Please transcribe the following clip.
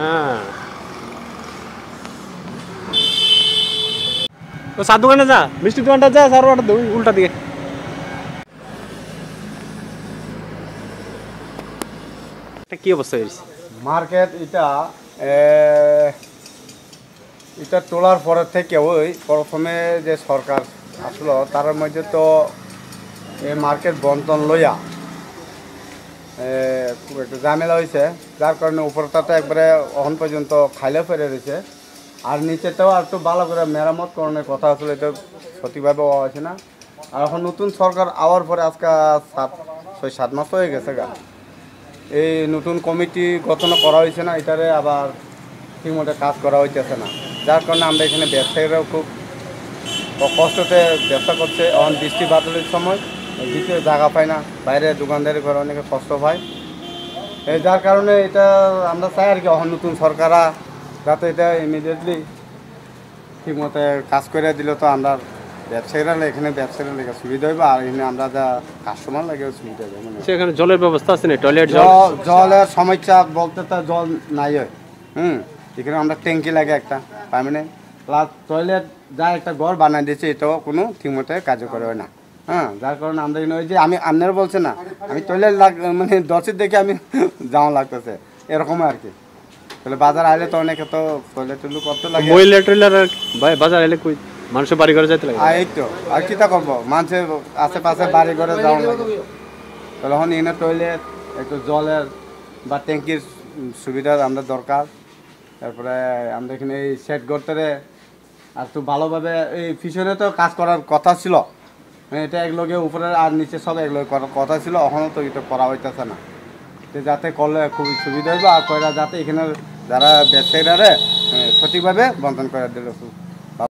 হ্যাঁ তো সার দোকানে যা, মিষ্টি দোকানটা যা, সার উল্টা দিকে। কি অবস্থা হয়েছে মার্কেট এটা তোলার পরের থেকে ওই প্রথমে যে সরকার আসলো তার মধ্যে তো এই মার্কেট বন্টন লইয়া খুব একটু ঝামেলা হয়েছে, যার কারণে উপরটাতে একবারে এখন পর্যন্ত খাইলে ফেরে রয়েছে। আর নিচেতেও আর একটু ভালো করে মেরামত করানোর কথা আসলে এটা সঠিকভাবে হওয়া হয়েছে না। আর এখন নতুন সরকার আওয়ার পরে আজকে 6-7 মাস হয়ে গেছে গা, এই নতুন কমিটি গঠন করা হয়েছে না, এটারে আবার ঠিকমতো কাজ করা হইতেছে না, যার কারণে আমরা এখানে ব্যবসায়ীরাও খুব কষ্টতে ব্যবসা করছে। এখন বৃষ্টি বাদলের সময় দ্বিতীয় জায়গা পায় না, বাইরে দোকানদারি করে অনেকে কষ্ট পায়। যার কারণে এটা আমরা চাই আর কি এখন নতুন সরকাররা যাতে এটা ইমিডিয়েটলি ঠিকমতো কাজ করে দিলে তো আমরা ব্যবসায়ীরা এখানে ব্যবসায়ীরা লেগে সুবিধা হইবে, আর এখানে আমরা যা কাস্টমার লাগে সুবিধা হবে। মানে সেখানে জলের ব্যবস্থা আছে না? টয়লেট জলের সমস্যা বলতে তো জল নাই হয়। এখানে আমরা ট্যাঙ্কি লাগে একটা পার্মানেন্ট, প্লাস টয়লেট যা একটা ঘর বানাই দিয়েছে, এটাও কোনো ঠিকমতো কার্যকর হয় না। যার কারণে আমরা ওই যে আপনারা বলছেন না, আমি টয়লেট মানে 10 দেখে আমি যাওয়া লাগতেছে এরকম আর কি। তাহলে বাজার আইলে তো অনেকে তো টয়লেট করতে লাগে, মহিলা টয়লেট ভাই বাজার আইলে কই মানুষের বাড়ি ঘরে যাইতে লাগে। এই তো আর কি তা করবো, মানুষের আশেপাশে বাড়ি ঘরে যাওয়া লাগে। তাহলে এখন এখানে টয়লেট একটু জলের বা ট্যাঙ্কির সুবিধা আমরা দরকার। তারপরে আমরা এখানে এই সেট করতে আর একটু ভালোভাবে এই পিছনে তো কাজ করার কথা ছিল, এটা একলগে উপরে আর নিচে সব একলগে করার কথা ছিল, এখনও তো এটা করা হইতেছে না। তো যাতে করলে খুবই সুবিধা হইবে, আর কয়রা যাতে এখানে যারা ব্যবসায়ীরা সঠিকভাবে বন্টন করে দিলে খুব